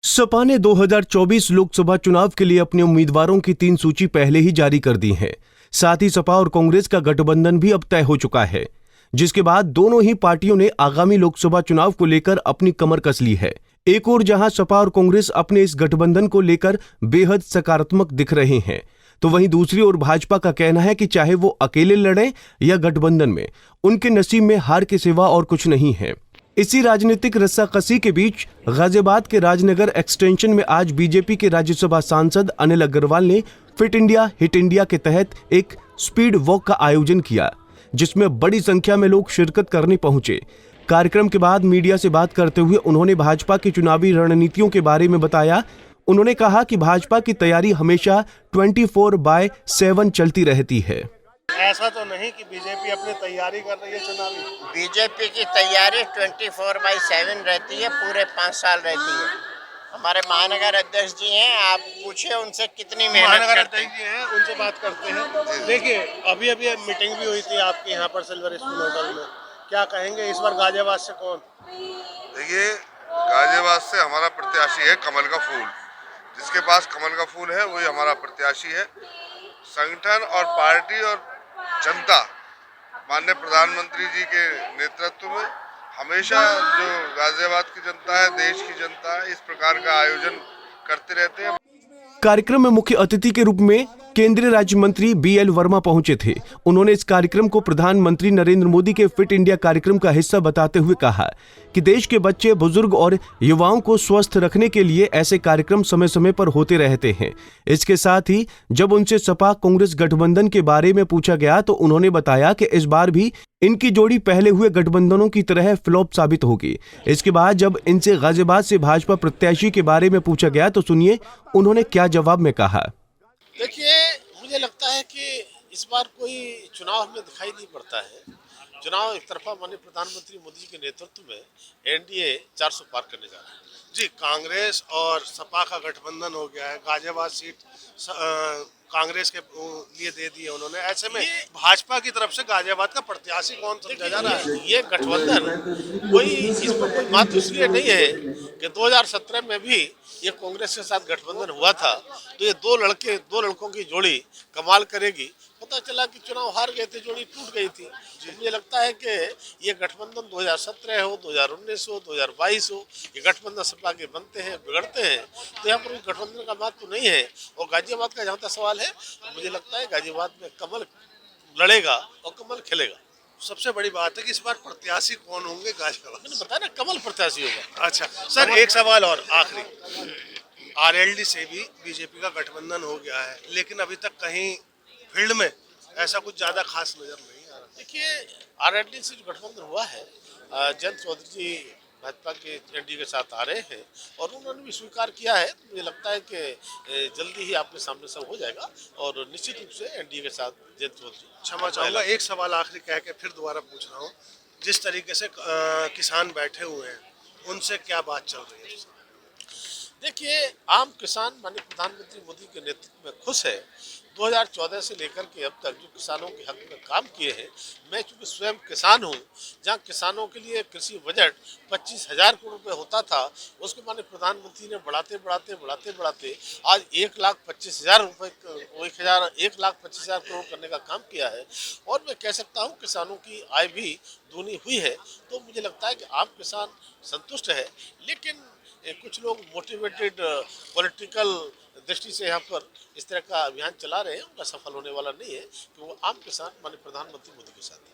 सपा ने 2024 लोकसभा चुनाव के लिए अपने उम्मीदवारों की 3 सूची पहले ही जारी कर दी है। साथ ही सपा और कांग्रेस का गठबंधन भी अब तय हो चुका है, जिसके बाद दोनों ही पार्टियों ने आगामी लोकसभा चुनाव को लेकर अपनी कमर कस ली है। एक ओर जहां सपा और कांग्रेस अपने इस गठबंधन को लेकर बेहद सकारात्मक दिख रहे हैं, तो वहीं दूसरी ओर भाजपा का कहना है कि चाहे वो अकेले लड़ें या गठबंधन में, उनके नसीब में हार के सिवा और कुछ नहीं है। इसी राजनीतिक रस्साकसी के बीच गाजियाबाद के राजनगर एक्सटेंशन में आज बीजेपी के राज्यसभा सांसद अनिल अग्रवाल ने फिट इंडिया हिट इंडिया के तहत एक स्पीड वॉक का आयोजन किया, जिसमें बड़ी संख्या में लोग शिरकत करने पहुंचे। कार्यक्रम के बाद मीडिया से बात करते हुए उन्होंने भाजपा की चुनावी रणनीतियों के बारे में बताया। उन्होंने कहा कि भाजपा की तैयारी हमेशा 24/7 चलती रहती है। ऐसा तो नहीं कि बीजेपी अपनी तैयारी कर रही है चुनावी। बीजेपी की तैयारी 24/7 रहती है, पूरे 5 साल रहती है। हमारे महानगर अध्यक्ष जी हैं, आप पूछे उनसे कितनी मेहनत करते हैं। जी हैं, उनसे बात करते हैं। देखिए, अभी मीटिंग भी हुई थी आपके यहाँ पर सिल्वर स्पून होटल में। क्या कहेंगे इस बार गाजियाबाद से कौन? देखिए, गाजियाबाद से हमारा प्रत्याशी है कमल का फूल। जिसके पास कमल का फूल है वही हमारा प्रत्याशी है। संगठन और पार्टी और जनता माननीय प्रधानमंत्री जी के नेतृत्व में हमेशा जो गाजियाबाद की जनता है, देश की जनता है, इस प्रकार का आयोजन करते रहते हैं। कार्यक्रम में मुख्य अतिथि के रूप में केंद्रीय राज्य मंत्री BL वर्मा पहुंचे थे। उन्होंने इस कार्यक्रम को प्रधानमंत्री नरेंद्र मोदी के फिट इंडिया कार्यक्रम का हिस्सा बताते हुए कहा कि देश के बच्चे, बुजुर्ग और युवाओं को स्वस्थ रखने के लिए ऐसे कार्यक्रम समय समय पर होते रहते हैं। इसके साथ ही जब उनसे सपा कांग्रेस गठबंधन के बारे में पूछा गया तो उन्होंने बताया कि इस बार भी इनकी जोड़ी पहले हुए गठबंधनों की तरह फ्लॉप साबित होगी। इसके बाद जब इनसे गाजियाबाद से भाजपा प्रत्याशी के बारे में पूछा गया तो सुनिए उन्होंने क्या जवाब में कहा। देखिए, मुझे लगता है कि इस बार कोई चुनाव हमें दिखाई नहीं पड़ता है। चुनाव एक तरफा माननीय प्रधानमंत्री मोदी जी के नेतृत्व में NDA 400 पार करने जा रहा है। जी, कांग्रेस और सपा का गठबंधन हो गया है। गाजियाबाद सीट कांग्रेस के लिए दे दी है उन्होंने। ऐसे में भाजपा की तरफ से गाजियाबाद का प्रत्याशी कौन समझा जा रहा है? ये गठबंधन कोई इसमें कोई बात इसलिए नहीं है कि 2017 में भी ये कांग्रेस के साथ गठबंधन हुआ था, तो ये दो लड़कों की जोड़ी कमाल करेगी। पता चला कि चुनाव हार गए थे, जोड़ी टूट गई थी। मुझे लगता है कि ये गठबंधन 2017 हो, 2019 हो, 2022 हो, ये गठबंधन सपा के बनते हैं, बिगड़ते हैं, तो यहाँ पर गठबंधन का बात तो नहीं है। और गाजियाबाद का जहाँ तक सवाल है, तो मुझे लगता है गाजियाबाद में कमल लड़ेगा और कमल खिलेगा। सबसे बड़ी बात है कि इस बार प्रत्याशी कौन होंगे गाजियाबाद? मैंने बताया ना, कमल प्रत्याशी होगा। अच्छा सर, एक सवाल और आखिरी। RLD से भी बीजेपी का गठबंधन हो गया है, लेकिन अभी तक कहीं फील्ड में ऐसा कुछ ज्यादा खास नजर नहीं आ रहा। देखिए, RLD से जो गठबंधन हुआ है, जयंत चौधरी जी भाजपा के NDA के साथ आ रहे हैं और उन्होंने भी स्वीकार किया है। तो मुझे लगता है कि जल्दी ही आपके सामने सब हो जाएगा और निश्चित रूप से NDA के साथ जयंत चौधरी। क्षमा चाहूँगा, एक सवाल आखिरी कह के फिर दोबारा पूछ रहा हूँ। जिस तरीके से किसान बैठे हुए हैं, उनसे क्या बात चल रही है? देखिए, आम किसान माननीय प्रधानमंत्री मोदी के नेतृत्व में खुश है। 2014 से लेकर के अब तक जो किसानों के हक में काम किए हैं, मैं चूँकि स्वयं किसान हूँ, जहाँ किसानों के लिए कृषि बजट 25,000 करोड़ रुपये होता था, उसको माननीय प्रधानमंत्री ने बढ़ाते आज 1,25,000 रुपये 1,25,000 करोड़ करने का काम किया है। और मैं कह सकता हूँ किसानों की आय भी दूनी हुई है। तो मुझे लगता है कि आम किसान संतुष्ट है, लेकिन कुछ लोग मोटिवेटेड पॉलिटिकल दृष्टि से यहाँ पर इस तरह का अभियान चला रहे हैं, उनका सफल होने वाला नहीं है कि वो आम किसान माननीय प्रधानमंत्री मोदी के साथ है।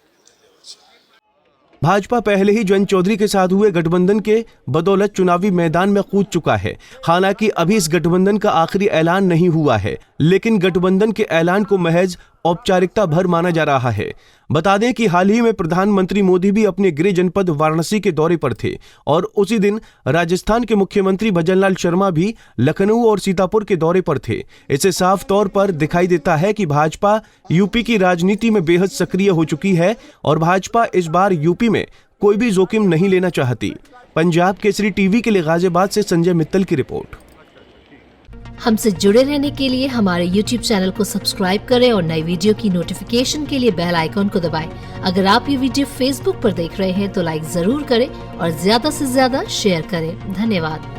भाजपा पहले ही जयंत चौधरी के साथ हुए गठबंधन के बदौलत चुनावी मैदान में कूद चुका है। हालांकि अभी इस गठबंधन का आखिरी ऐलान नहीं हुआ है, लेकिन गठबंधन के ऐलान को महज औपचारिकता भर माना जा रहा है। बता दें कि हाल ही में प्रधानमंत्री मोदी भी अपने गृह जनपद वाराणसी के दौरे पर थे और उसी दिन राजस्थान के मुख्यमंत्री भजनलाल शर्मा भी लखनऊ और सीतापुर के दौरे पर थे। इससे साफ तौर पर दिखाई देता है कि भाजपा यूपी की राजनीति में बेहद सक्रिय हो चुकी है और भाजपा इस बार यूपी में कोई भी जोखिम नहीं लेना चाहती। पंजाब केसरी टीवी के लिए गाजियाबाद से संजय मित्तल की रिपोर्ट। हमसे जुड़े रहने के लिए हमारे YouTube चैनल को सब्सक्राइब करें और नई वीडियो की नोटिफिकेशन के लिए बेल आइकॉन को दबाएं। अगर आप ये वीडियो Facebook पर देख रहे हैं तो लाइक जरूर करें और ज्यादा से ज्यादा शेयर करें। धन्यवाद।